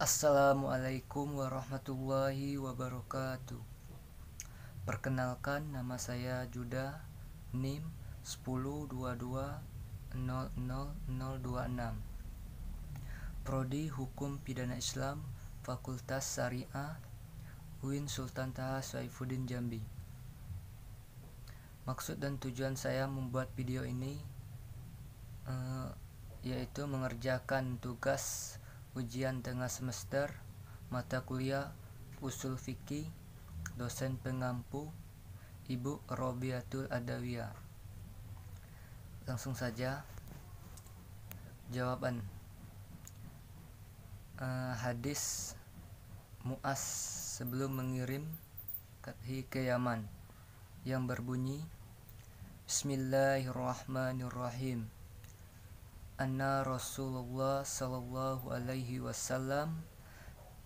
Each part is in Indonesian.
Assalamualaikum warahmatullahi wabarakatuh. Perkenalkan, nama saya Juda, NIM 1022000026, Prodi Hukum Pidana Islam, Fakultas Syariah, UIN Sultan Taha Saifuddin Jambi. Maksud dan tujuan saya membuat video ini yaitu mengerjakan tugas ujian tengah semester mata kuliah Usul Fikih, dosen pengampu Ibu Robiatul Adawiyah. Langsung saja jawaban. Hadis Mu'az sebelum mengirim Kathi ke Yaman yang berbunyi, Bismillahirrahmanirrahim. Anna Rasulullah sallallahu alaihi wasallam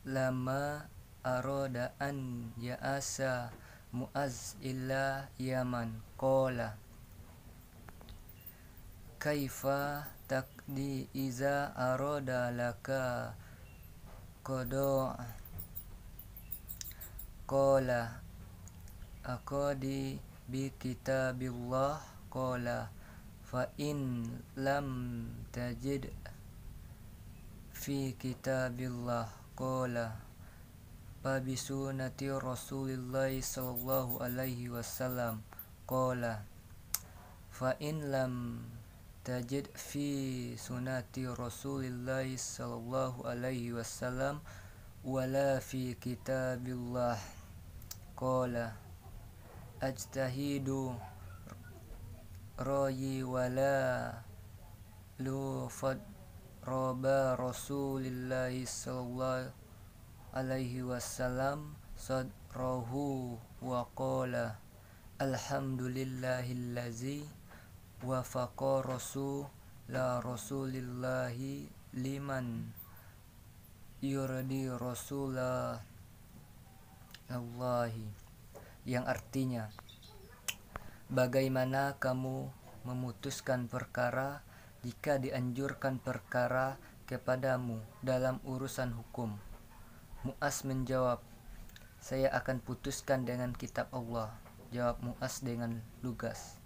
lama arada an ya'asa Mu'az illa Yaman qala kaifa taqdi iza arada laka qada qala aqadi bi kitabillah qala fa in lam tajid fi kitabillah qala fa bi sunnati Rasulillah sallallahu alaihi wasallam qala fa in lam tajid fi sunnati Rasulillah sallallahu alaihi wasallam wala fi kitabillah qala ajtahidu rayi wala lufad roba Rasulillah sallallahu alaihi wasallam sadrahu wa qala alhamdulillahillazi wafaqa rasulillahi liman yurdi rasulallahi, yang artinya, bagaimana kamu memutuskan perkara jika dianjurkan perkara kepadamu dalam urusan hukum? Mu'az menjawab, saya akan putuskan dengan kitab Allah. Jawab Mu'az dengan lugas.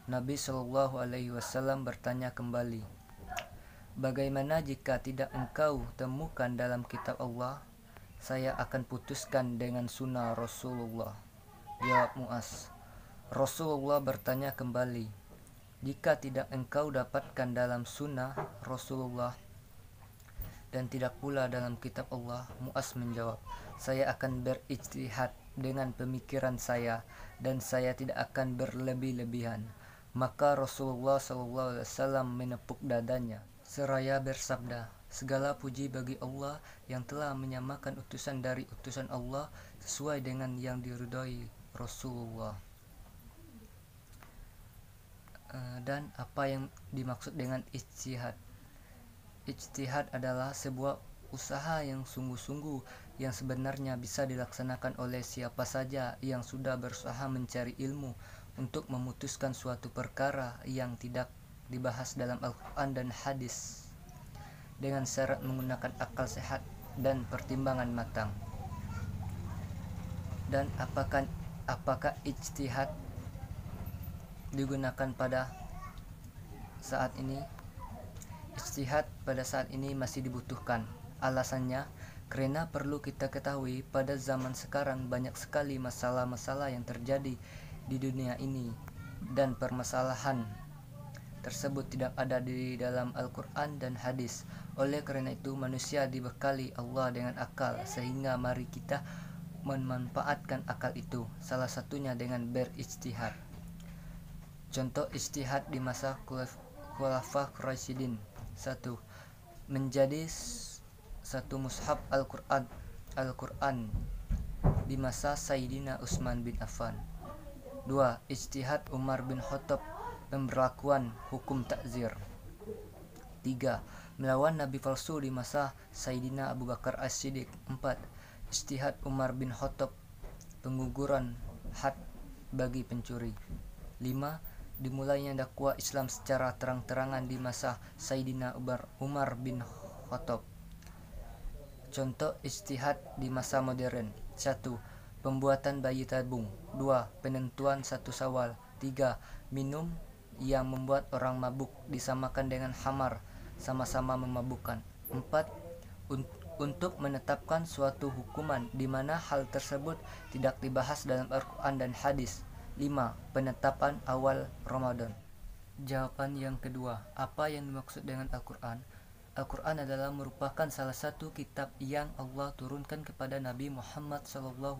Nabi Shallallahu Alaihi Wasallam bertanya kembali, bagaimana jika tidak engkau temukan dalam kitab Allah? Saya akan putuskan dengan sunnah Rasulullah. Jawab Mu'az. Rasulullah bertanya kembali, jika tidak engkau dapatkan dalam sunnah Rasulullah dan tidak pula dalam kitab Allah? Mu'az menjawab, saya akan berijtihad dengan pemikiran saya dan saya tidak akan berlebih-lebihan. Maka Rasulullah SAW menepuk dadanya seraya bersabda, segala puji bagi Allah yang telah menyamakan utusan dari utusan Allah sesuai dengan yang diridhoi Rasulullah. Dan apa yang dimaksud dengan ijtihad? Ijtihad adalah sebuah usaha yang sungguh-sungguh yang sebenarnya bisa dilaksanakan oleh siapa saja yang sudah berusaha mencari ilmu untuk memutuskan suatu perkara yang tidak dibahas dalam Al-Quran dan hadis dengan syarat menggunakan akal sehat dan pertimbangan matang. Dan apakah ijtihad digunakan pada saat ini? Ijtihad pada saat ini masih dibutuhkan. Alasannya, karena perlu kita ketahui pada zaman sekarang banyak sekali masalah-masalah yang terjadi di dunia ini, dan permasalahan tersebut tidak ada di dalam Al-Quran dan hadis. Oleh karena itu manusia dibekali Allah dengan akal, sehingga mari kita memanfaatkan akal itu, salah satunya dengan berijtihad. Contoh ijtihad di masa Khulafaur Rasyidin: 1. Menjadi satu mushaf Al-Quran di masa Sayyidina Utsman bin Affan. 2. Ijtihad Umar bin Khattab pemberlakuan hukum takzir. 3. Melawan nabi palsu di masa Sayyidina Abu Bakar As-Siddiq. 4. Ijtihad Umar bin Khattab pengguguran had bagi pencuri. 5. Dimulainya dakwah Islam secara terang-terangan di masa Sayyidina Umar bin Khattab. Contoh ijtihad di masa modern. 1. Pembuatan bayi tabung. 2. Penentuan 1 Syawal. 3. Minum yang membuat orang mabuk disamakan dengan khamar, sama-sama memabukkan. 4. Untuk menetapkan suatu hukuman di mana hal tersebut tidak dibahas dalam Al-Quran dan hadis. 5. Penetapan awal Ramadan. Jawaban yang kedua, apa yang dimaksud dengan Al-Quran? Al-Quran adalah merupakan salah satu kitab yang Allah turunkan kepada Nabi Muhammad SAW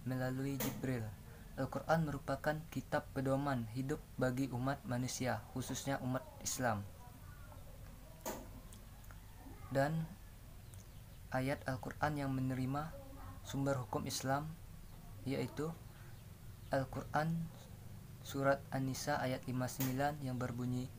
melalui Jibril. Al-Quran merupakan kitab pedoman hidup bagi umat manusia, khususnya umat Islam. Dan ayat Al-Quran yang menerima sumber hukum Islam yaitu Al-Quran surat An-Nisa ayat 59 yang berbunyi,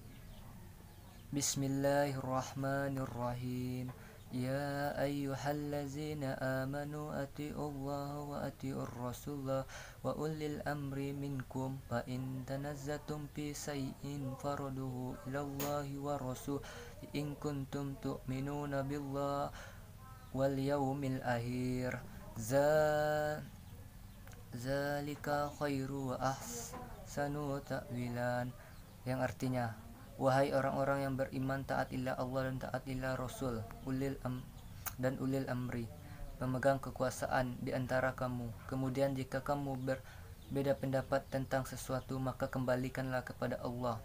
Bismillahirrahmanirrahim. Ya ayyuhallazina amanu ati'ullaha wa ati'ur rasulah wa ulil amri minkum fa in tanazzatum fi shay'in farduhu ilallahi wa rasul in kuntum tu'minuna billahi wal yaumil akhir zalika khairu wa ahsanu ta'wilan, yang artinya, wahai orang-orang yang beriman, taatilah Allah dan taatilah Rasul ulil amri, pemegang kekuasaan di antara kamu. Kemudian jika kamu berbeda pendapat tentang sesuatu, maka kembalikanlah kepada Allah,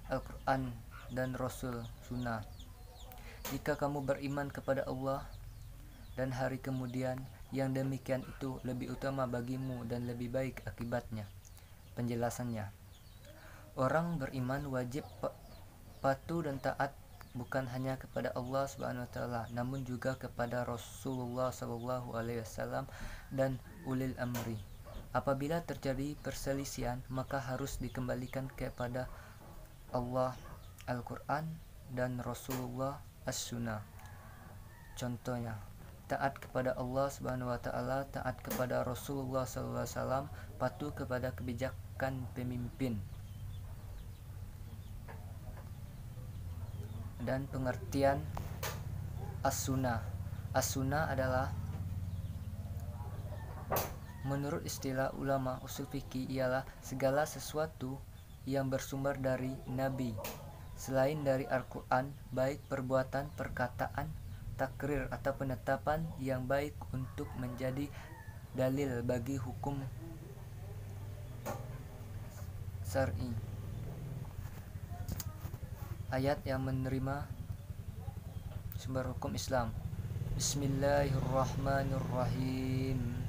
Al-Quran dan Rasul Sunnah. Jika kamu beriman kepada Allah dan hari kemudian, yang demikian itu lebih utama bagimu dan lebih baik akibatnya. Penjelasannya, orang beriman wajib patuh dan taat bukan hanya kepada Allah SWT, namun juga kepada Rasulullah SAW dan ulil amri. Apabila terjadi perselisihan, maka harus dikembalikan kepada Allah Al-Quran dan Rasulullah As-Sunnah. Contohnya, taat kepada Allah SWT, taat kepada Rasulullah SAW, patuh kepada kebijakan pemimpin. Dan pengertian As-Sunnah. As-Sunnah adalah, menurut istilah ulama usul fikih, ialah segala sesuatu yang bersumber dari Nabi selain dari Al-Quran, baik perbuatan, perkataan, takrir atau penetapan yang baik untuk menjadi dalil bagi hukum syar'i. Ayat yang menerima sumber hukum Islam. Bismillahirrahmanirrahim.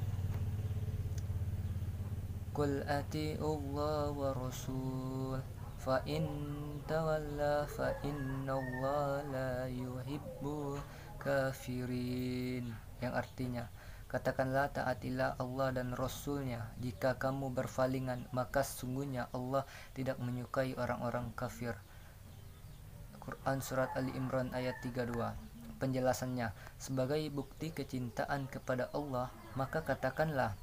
Qul ati'ullaha wa rasul fa in tawalla fa innallaha la yuhibbul kafirin, yang artinya, katakanlah taatilah Allah dan Rasulnya. Jika kamu berpalingan, maka sesungguhnya Allah tidak menyukai orang-orang kafir. Quran surat Ali Imran ayat 32. Penjelasannya, sebagai bukti kecintaan kepada Allah, maka katakanlah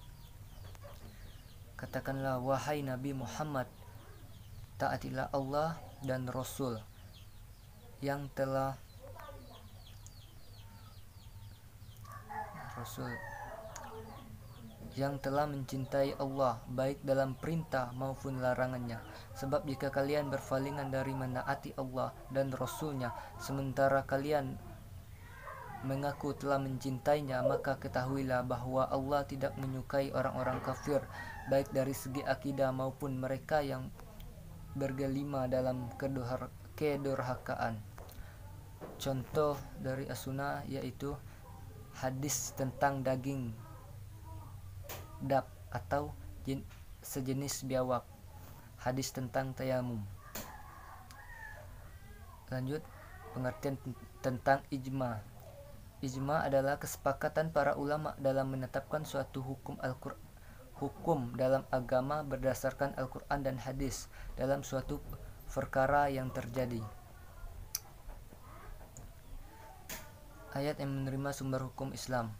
wahai Nabi Muhammad, taatilah Allah dan Rasul yang telah mencintai Allah, baik dalam perintah maupun larangannya. Sebab jika kalian berpalingan dari menaati Allah dan Rasulnya, sementara kalian mengaku telah mencintainya, maka ketahuilah bahwa Allah tidak menyukai orang-orang kafir, baik dari segi akidah maupun mereka yang bergelima dalam kedurhakaan. Contoh dari As-Sunnah yaitu hadis tentang daging dab atau sejenis biawak, hadis tentang tayamum. Lanjut, pengertian tentang ijma. Ijma adalah kesepakatan para ulama dalam menetapkan suatu hukum dalam agama berdasarkan Al-Quran dan hadis dalam suatu perkara yang terjadi. Ayat yang menerima sumber hukum Islam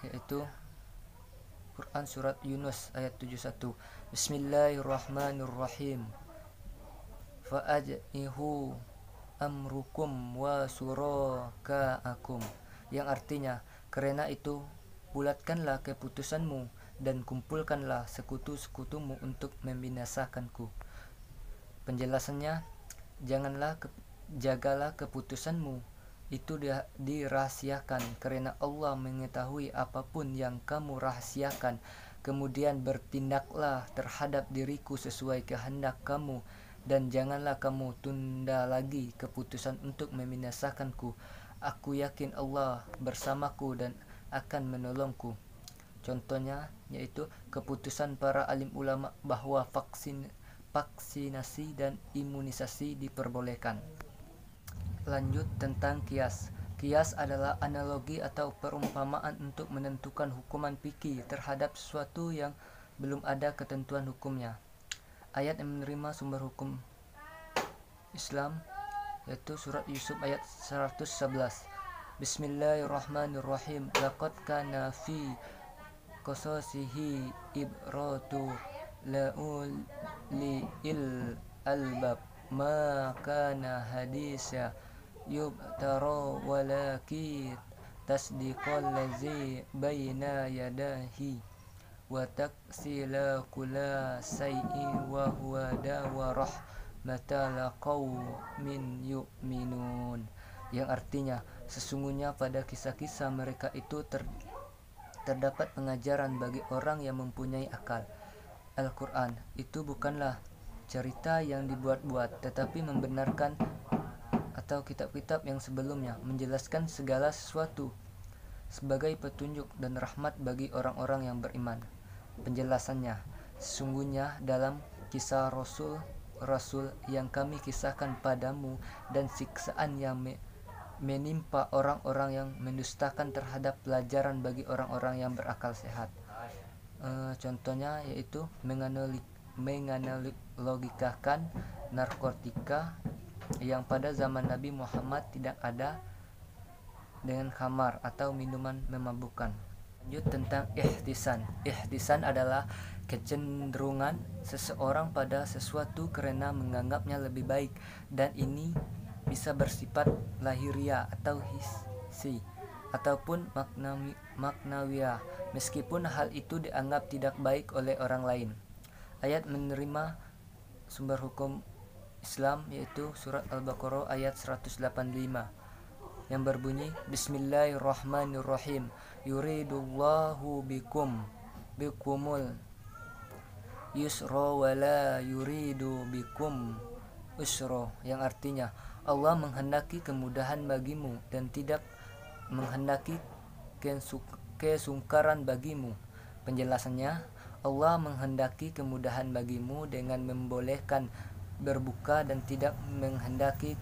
yaitu Quran surat Yunus ayat 71. Bismillahirrahmanirrahim. Fa'ajnihu amrukum wa surakaakum, yang artinya, karena itu bulatkanlah keputusanmu dan kumpulkanlah sekutu-sekutumu untuk membinasakanku. Penjelasannya, jagalah keputusanmu itu dirahasiakan, karena Allah mengetahui apapun yang kamu rahasiakan. Kemudian bertindaklah terhadap diriku sesuai kehendak kamu, dan janganlah kamu tunda lagi keputusan untuk membinasakanku. Aku yakin Allah bersamaku dan akan menolongku. Contohnya yaitu keputusan para alim ulama bahwa vaksinasi dan imunisasi diperbolehkan. Lanjut tentang kias. Kias adalah analogi atau perumpamaan untuk menentukan hukuman fikih terhadap sesuatu yang belum ada ketentuan hukumnya. Ayat yang menerima sumber hukum Islam yaitu surat Yusuf ayat 111. Bismillahirrahmanirrahim. Laqad kana fi qasasihi ibratu laulil albab ma kana hadisa yubtara walaki tasdiqal ladzi baina yadahi wa taksila kula sayyi wa huwa dawarah matala qaumin yu'minun, yang artinya, sesungguhnya pada kisah-kisah mereka itu terdapat pengajaran bagi orang yang mempunyai akal. Al-Quran itu bukanlah cerita yang dibuat-buat, tetapi membenarkan atau kitab-kitab yang sebelumnya, menjelaskan segala sesuatu sebagai petunjuk dan rahmat bagi orang-orang yang beriman. Penjelasannya, sesungguhnya dalam kisah Rasul yang kami kisahkan padamu dan siksaan yang menimpa orang-orang yang mendustakan terhadap pelajaran bagi orang-orang yang berakal sehat. Contohnya yaitu menganalogikakan narkotika yang pada zaman Nabi Muhammad tidak ada dengan khamar atau minuman memabukkan. Lanjut tentang ihtisan. Ihtisan adalah kecenderungan seseorang pada sesuatu karena menganggapnya lebih baik, dan ini bisa bersifat lahiriah atau hissi ataupun maknawiyah, meskipun hal itu dianggap tidak baik oleh orang lain. Ayat menerima sumber hukum Islam yaitu surat Al-Baqarah ayat 185 yang berbunyi Bismillahirrahmanirrahim. Yuridullahu bikumul yusra wa la yuridu bikum usra, yang artinya, Allah menghendaki kemudahan bagimu dan tidak menghendaki kesungkaran bagimu. Penjelasannya, Allah menghendaki kemudahan bagimu dengan membolehkan berbuka dan tidak menghendaki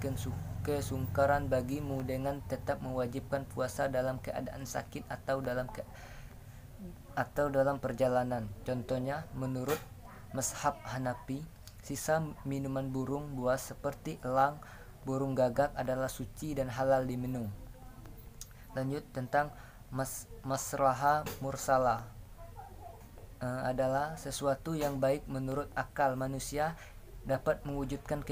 kesungkaran bagimu dengan tetap mewajibkan puasa dalam keadaan sakit atau dalam perjalanan. Contohnya, menurut mazhab Hanafi, sisa minuman burung buas seperti elang, burung gagak adalah suci dan halal diminum. Lanjut tentang maslahah mursalah. Adalah sesuatu yang baik menurut akal manusia, dapat mewujudkan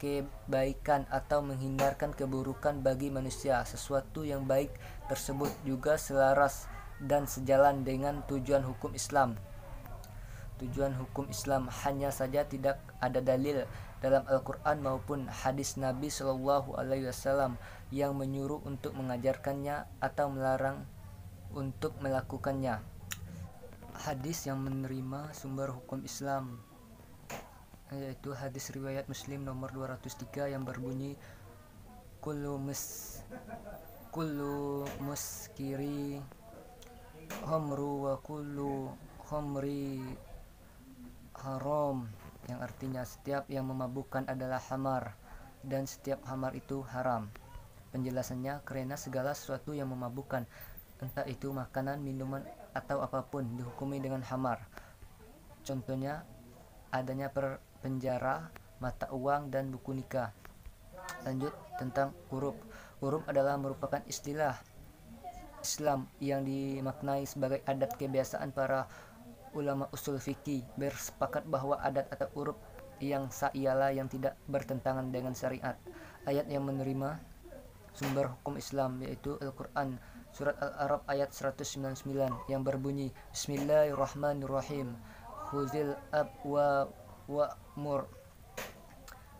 kebaikan atau menghindarkan keburukan bagi manusia. Sesuatu yang baik tersebut juga selaras dan sejalan dengan tujuan hukum Islam. Tujuan hukum Islam, hanya saja tidak ada dalil dalam Al-Quran maupun hadis Nabi SAW yang menyuruh untuk mengajarkannya atau melarang untuk melakukannya. Hadis yang menerima sumber hukum Islam yaitu hadis riwayat Muslim nomor 203 yang berbunyi kullu muskiri khamru wa kullu khamri haram, yang artinya setiap yang memabukkan adalah hamar dan setiap hamar itu haram. Penjelasannya, karena segala sesuatu yang memabukkan, entah itu makanan, minuman atau apapun, dihukumi dengan hamar. Contohnya adanya penjara, mata uang, dan buku nikah. Lanjut tentang huruf. Huruf adalah merupakan istilah Islam yang dimaknai sebagai adat kebiasaan para ulama usul fikih bersepakat bahwa adat atau huruf yang sah ialah yang tidak bertentangan dengan syariat. Ayat yang menerima sumber hukum Islam yaitu Al-Quran surat Al-A'raf ayat 199 yang berbunyi Bismillahirrahmanirrahim khuzil abwa wa'mur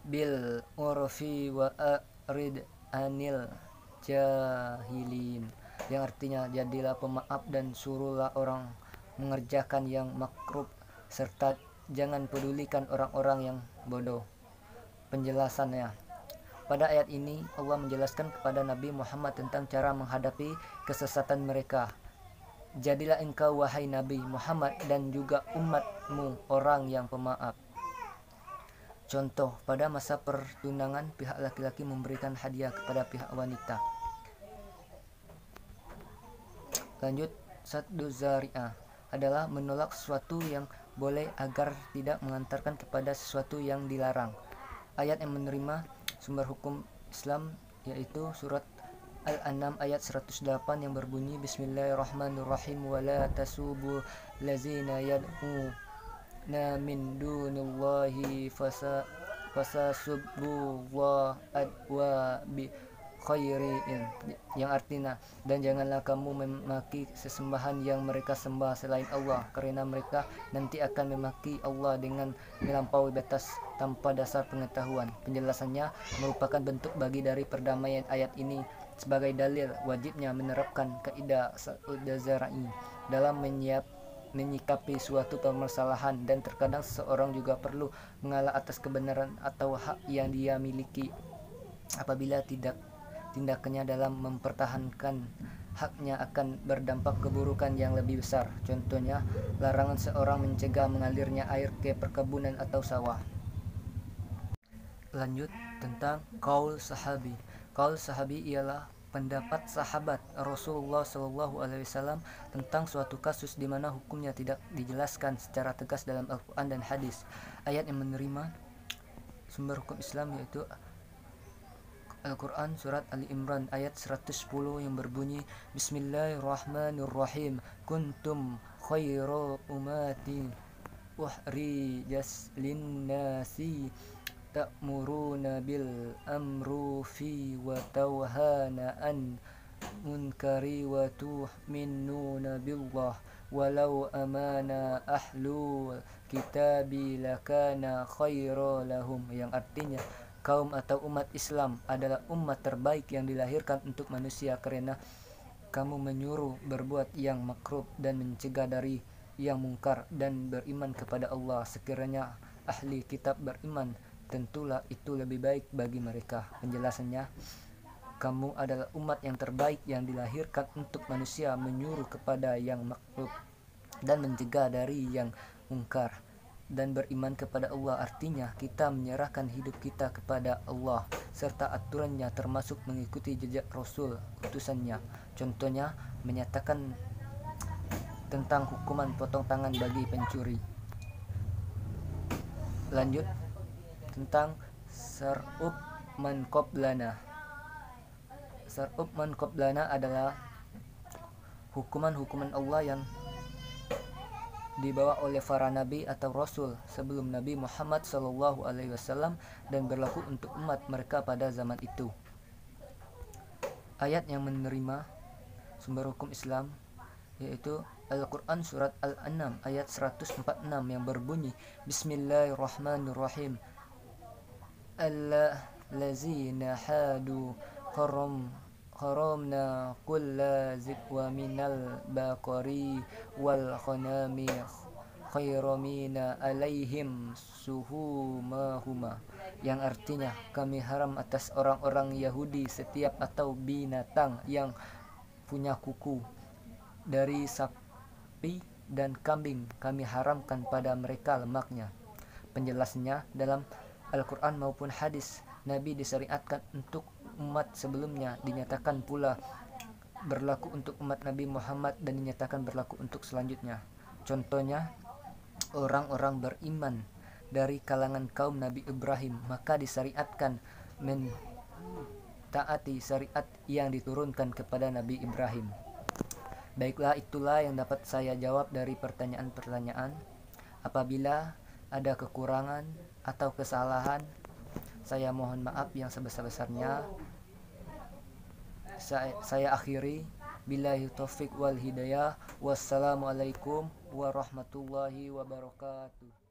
bil urfi wa arid anil jahilin, yang artinya jadilah pemaaf dan suruhlah orang mengerjakan yang makruf serta jangan pedulikan orang-orang yang bodoh. Penjelasannya, pada ayat ini Allah menjelaskan kepada Nabi Muhammad tentang cara menghadapi kesesatan mereka. Jadilah engkau wahai Nabi Muhammad dan juga umatmu orang yang pemaaf. Contoh, pada masa pertunangan pihak laki-laki memberikan hadiah kepada pihak wanita. Lanjut, saddu zari'ah adalah menolak sesuatu yang boleh agar tidak mengantarkan kepada sesuatu yang dilarang. Ayat yang menerima sumber hukum Islam yaitu surat Al-An'am ayat 108 yang berbunyi Bismillahirrahmanirrahim wa la tasubu lazina yad'una min dunillahi fasasubbu wa adwa bi khairin, yang artinya dan janganlah kamu memaki sesembahan yang mereka sembah selain Allah, karena mereka nanti akan memaki Allah dengan melampaui batas tanpa dasar pengetahuan. Penjelasannya merupakan bentuk bagi dari perdamaian ayat ini sebagai dalil wajibnya menerapkan kaidah saddu zara'i dalam menyikapi suatu permasalahan, dan terkadang seseorang juga perlu mengalah atas kebenaran atau hak yang dia miliki apabila tindakannya dalam mempertahankan haknya akan berdampak keburukan yang lebih besar. Contohnya, larangan seorang mencegah mengalirnya air ke perkebunan atau sawah. Lanjut, tentang qaul sahabi. Qaul sahabi ialah pendapat sahabat Rasulullah SAW tentang suatu kasus di mana hukumnya tidak dijelaskan secara tegas dalam Al-Quran dan hadis. Ayat yang menerima sumber hukum Islam yaitu Al-Quran surat Ali Imran ayat 110 yang berbunyi Bismillahirrahmanirrahim kuntum khairu umati uhrijas linnasi ta'muruna bil amrufi wa tawhana an munkari wa tu'minuna billah walau amana ahlu kitabi lakana khairu lahum, yang artinya kaum atau umat Islam adalah umat terbaik yang dilahirkan untuk manusia karena kamu menyuruh berbuat yang makruh dan mencegah dari yang mungkar dan beriman kepada Allah. Sekiranya ahli kitab beriman, tentulah itu lebih baik bagi mereka. Penjelasannya, kamu adalah umat yang terbaik yang dilahirkan untuk manusia menyuruh kepada yang makruh dan mencegah dari yang mungkar dan beriman kepada Allah, artinya kita menyerahkan hidup kita kepada Allah serta aturannya termasuk mengikuti jejak Rasul utusannya. Contohnya menyatakan tentang hukuman potong tangan bagi pencuri. Lanjut, tentang sar'ub man qablana. Sar'ub man qablana adalah hukuman-hukuman Allah yang dibawa oleh para nabi atau rasul sebelum Nabi Muhammad SAW dan berlaku untuk umat mereka pada zaman itu. Ayat yang menerima sumber hukum Islam yaitu Al-Quran surat Al-An'am ayat 146 yang berbunyi Bismillahirrahmanirrahim allazina hadu haramna kulla zikwa minal baqari wal khanami khairamina alaihim suhumahuma, yang artinya kami haram atas orang-orang Yahudi setiap atau binatang yang punya kuku dari sapi dan kambing, kami haramkan pada mereka lemaknya. Penjelasannya, dalam Al-Quran maupun hadis Nabi disyariatkan untuk umat sebelumnya, dinyatakan pula berlaku untuk umat Nabi Muhammad dan dinyatakan berlaku untuk selanjutnya. Contohnya, orang-orang beriman dari kalangan kaum Nabi Ibrahim maka disyariatkan mentaati syariat yang diturunkan kepada Nabi Ibrahim. Baiklah, itulah yang dapat saya jawab dari pertanyaan-pertanyaan. Apabila ada kekurangan atau kesalahan, Saya mohon maaf yang sebesar-besarnya. Saya akhiri. Billahi taufik wal hidayah. Wassalamualaikum warahmatullahi wabarakatuh.